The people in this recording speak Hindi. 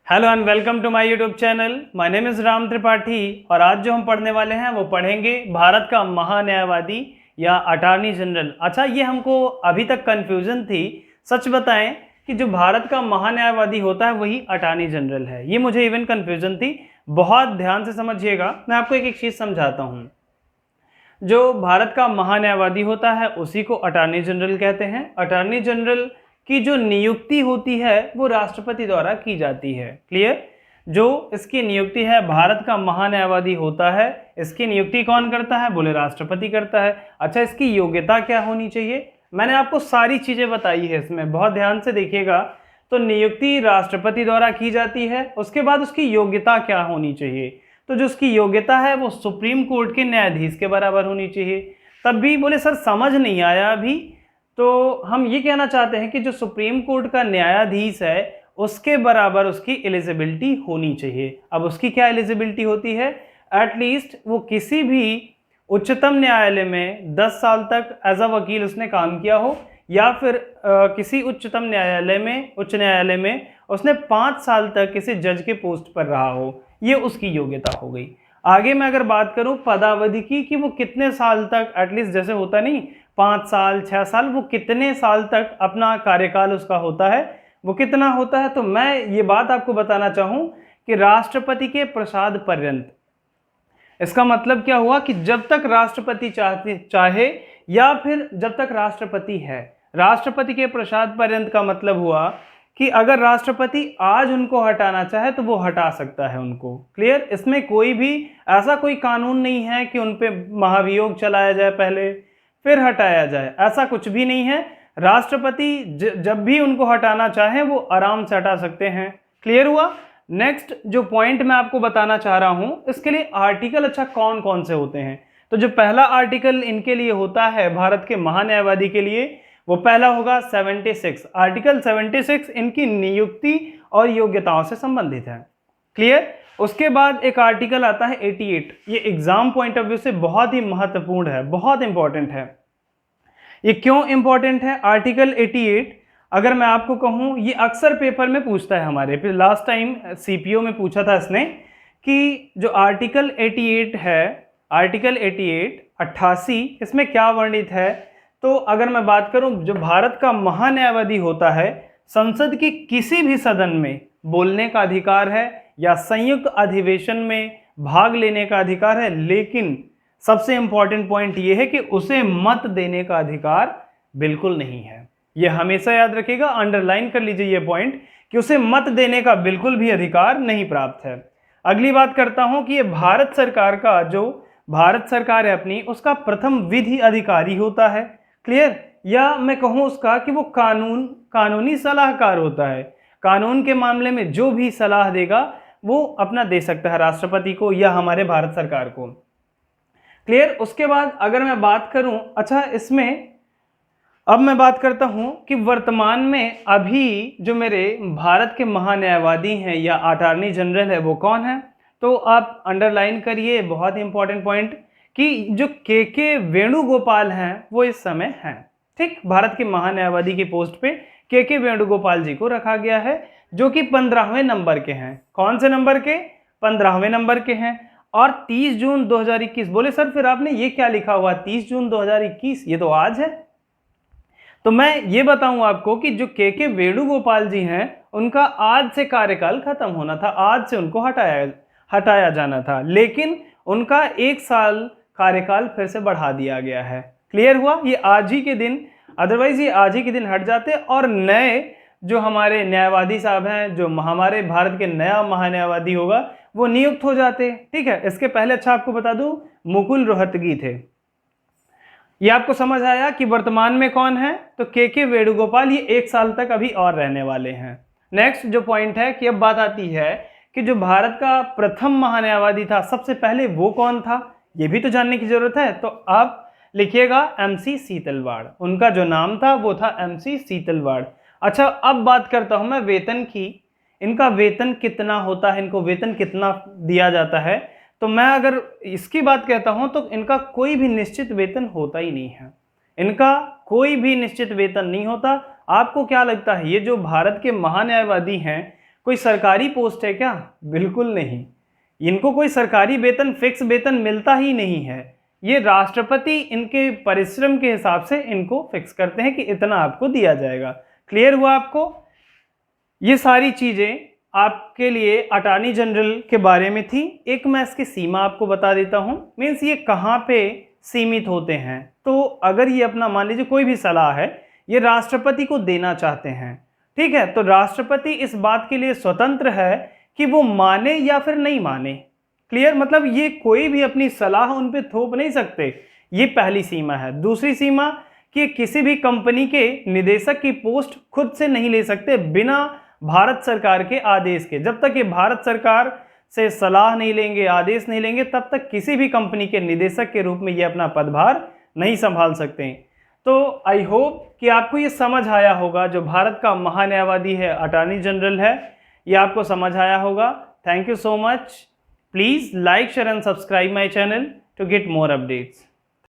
Hello and welcome to my YouTube channel. My name is Ram Tripathi और आज जो हम पढ़ने वाले हैं वो पढ़ेंगे भारत का महान्यायवादी या अटॉर्नी जनरल। अच्छा, ये हमको अभी तक कन्फ्यूजन थी। सच बताएं कि जो भारत का महान्यायवादी होता है वही अटॉर्नी जनरल है, ये मुझे इवन कन्फ्यूजन थी। बहुत ध्यान से समझिएगा, मैं आपको एक एक चीज़ समझाता हूँ। जो भारत का महान्यायवादी होता है उसी को अटॉर्नी जनरल कहते हैं। अटॉर्नी जनरल की जो नियुक्ति होती है वो राष्ट्रपति द्वारा की जाती है। क्लियर? जो इसकी नियुक्ति है, भारत का महान्यायवादी होता है, इसकी नियुक्ति कौन करता है? बोले राष्ट्रपति करता है। अच्छा, इसकी योग्यता क्या होनी चाहिए? मैंने आपको सारी चीज़ें बताई है इसमें, बहुत ध्यान से देखिएगा। तो नियुक्ति राष्ट्रपति द्वारा की जाती है, उसके बाद उसकी योग्यता क्या होनी चाहिए? तो जो उसकी योग्यता है वो सुप्रीम कोर्ट के न्यायाधीश के बराबर होनी चाहिए। तब भी बोले सर समझ नहीं आया अभी। तो हम ये कहना चाहते हैं कि जो सुप्रीम कोर्ट का न्यायाधीश है उसके बराबर उसकी एलिजिबिलिटी होनी चाहिए। अब उसकी क्या एलिजिबिलिटी होती है? एटलीस्ट वो किसी भी उच्चतम न्यायालय में 10 साल तक एज अ वकील उसने काम किया हो, या फिर किसी उच्चतम न्यायालय में, उच्च न्यायालय में उसने 5 साल तक किसी जज के पोस्ट पर रहा हो, ये उसकी योग्यता हो गई। आगे मैं अगर बात करूं पदावधि की कि वो कितने साल तक, एटलीस्ट जैसे होता नहीं 5 साल 6 साल, वो कितने साल तक अपना कार्यकाल उसका होता है, वो कितना होता है, तो मैं ये बात आपको बताना चाहूँ कि राष्ट्रपति के प्रसाद पर्यंत। इसका मतलब क्या हुआ कि जब तक राष्ट्रपति चाहे या फिर जब तक राष्ट्रपति है। राष्ट्रपति के प्रसाद पर्यंत का मतलब हुआ कि अगर राष्ट्रपति आज उनको हटाना चाहे तो वो हटा सकता है उनको। क्लियर? इसमें कोई भी ऐसा कोई कानून नहीं है कि उन पे महाभियोग चलाया जाए पहले फिर हटाया जाए, ऐसा कुछ भी नहीं है। राष्ट्रपति जब भी उनको हटाना चाहे वो आराम से हटा सकते हैं। क्लियर हुआ? नेक्स्ट जो पॉइंट मैं आपको बताना चाह रहा हूं, इसके लिए आर्टिकल अच्छा कौन कौन से होते हैं। तो जो पहला आर्टिकल इनके लिए होता है भारत के महान्यायवादी के लिए, वो पहला होगा 76। आर्टिकल 76 इनकी नियुक्ति और योग्यताओं से संबंधित है। क्लियर? उसके बाद एक आर्टिकल आता है 88। ये एग्जाम पॉइंट ऑफ व्यू से बहुत ही महत्वपूर्ण है, बहुत इंपॉर्टेंट है। ये क्यों इंपॉर्टेंट है? आर्टिकल 88 अगर मैं आपको कहूं, ये अक्सर पेपर में पूछता है हमारे, फिर लास्ट टाइम सीपीओ में पूछा था इसने कि जो आर्टिकल 88 है, आर्टिकल 88 88 इसमें क्या वर्णित है। तो अगर मैं बात करूं, जो भारत का महान्यायवादी होता है, संसद की किसी भी सदन में बोलने का अधिकार है या संयुक्त अधिवेशन में भाग लेने का अधिकार है, लेकिन सबसे इंपॉर्टेंट पॉइंट यह है कि उसे मत देने का अधिकार बिल्कुल नहीं है। यह हमेशा याद रखिएगा, अंडरलाइन कर लीजिए ये पॉइंट कि उसे मत देने का बिल्कुल भी अधिकार नहीं प्राप्त है। अगली बात करता हूं कि ये भारत सरकार का, जो भारत सरकार है अपनी, उसका प्रथम विधि अधिकारी होता है। क्लियर? या मैं कहूं उसका कि वो कानूनी सलाहकार होता है। कानून के मामले में जो भी सलाह देगा वो अपना दे सकता है राष्ट्रपति को या हमारे भारत सरकार को। क्लियर? उसके बाद अगर मैं बात करूं, अच्छा इसमें अब मैं बात करता हूं कि वर्तमान में अभी जो मेरे भारत के महान्यायवादी हैं या अटॉर्नी जनरल है वो कौन है। तो आप अंडरलाइन करिए, बहुत इंपॉर्टेंट पॉइंट, कि जो के वेणुगोपाल हैं वो इस समय हैं। ठीक, भारत के महान्यायवादी की पोस्ट पे के वेणुगोपाल जी को रखा गया है, जो कि 15वें नंबर के हैं। कौन से नंबर के? 15वें नंबर के हैं। और 30 जून 2021। बोले सर फिर आपने ये क्या लिखा हुआ 30 जून 2021, ये तो आज है। तो मैं ये बताऊं आपको कि जो के वेणुगोपाल जी हैं उनका आज से कार्यकाल खत्म होना था, आज से उनको हटाया जाना था, लेकिन उनका 1 साल कार्यकाल फिर से बढ़ा दिया गया है। क्लियर हुआ? ये आज ही के दिन, अदरवाइज ये आज ही के दिन हट जाते और नए जो हमारे न्यायवादी साहब हैं, जो हमारे भारत के नया महान्यायवादी होगा, वो नियुक्त हो जाते। ठीक है? इसके पहले अच्छा आपको बता दूं, मुकुल रोहतगी थे। ये आपको समझ आया कि वर्तमान में कौन है? तो के वेणुगोपाल, ये 1 साल तक अभी और रहने वाले हैं। नेक्स्ट जो पॉइंट है कि अब बात आती है कि जो भारत का प्रथम महान्यायवादी था सबसे पहले, वो कौन था, ये भी तो जानने की जरूरत है। तो आप लिखिएगा MC सीतलवाड़। उनका जो नाम था वो था MC सीतलवाड़। अच्छा, अब बात करता हूं मैं वेतन की। इनका वेतन कितना होता है, इनको वेतन कितना दिया जाता है। तो मैं अगर इसकी बात कहता हूं तो इनका कोई भी निश्चित वेतन होता ही नहीं है। इनका कोई भी निश्चित वेतन नहीं होता। आपको क्या लगता है ये जो भारत के महान्यायवादी हैं, कोई सरकारी पोस्ट है क्या? बिल्कुल नहीं। इनको कोई सरकारी वेतन, फिक्स वेतन मिलता ही नहीं है। ये राष्ट्रपति इनके परिश्रम के हिसाब से इनको फिक्स करते हैं कि इतना आपको दिया जाएगा। क्लियर हुआ आपको? ये सारी चीज़ें आपके लिए अटॉर्नी जनरल के बारे में थी। एक मैं इसकी सीमा आपको बता देता हूँ, मीन्स ये कहाँ पे सीमित होते हैं। तो अगर ये अपना मान लीजिए कोई भी सलाह है ये राष्ट्रपति को देना चाहते हैं, ठीक है, तो राष्ट्रपति इस बात के लिए स्वतंत्र है कि वो माने या फिर नहीं माने। क्लियर? मतलब ये कोई भी अपनी सलाह उन पे थोप नहीं सकते। ये पहली सीमा है। दूसरी सीमा कि किसी भी कंपनी के निदेशक की पोस्ट खुद से नहीं ले सकते बिना भारत सरकार के आदेश के। जब तक ये भारत सरकार से सलाह नहीं लेंगे, आदेश नहीं लेंगे, तब तक किसी भी कंपनी के निदेशक के रूप में ये अपना पदभार नहीं संभाल सकते। तो आई होप कि आपको ये समझ आया होगा। जो भारत का महान्यायवादी है, अटॉर्नी जनरल है, ये आपको समझ आया होगा। Thank you so much. Please like, share and subscribe my channel to get more updates.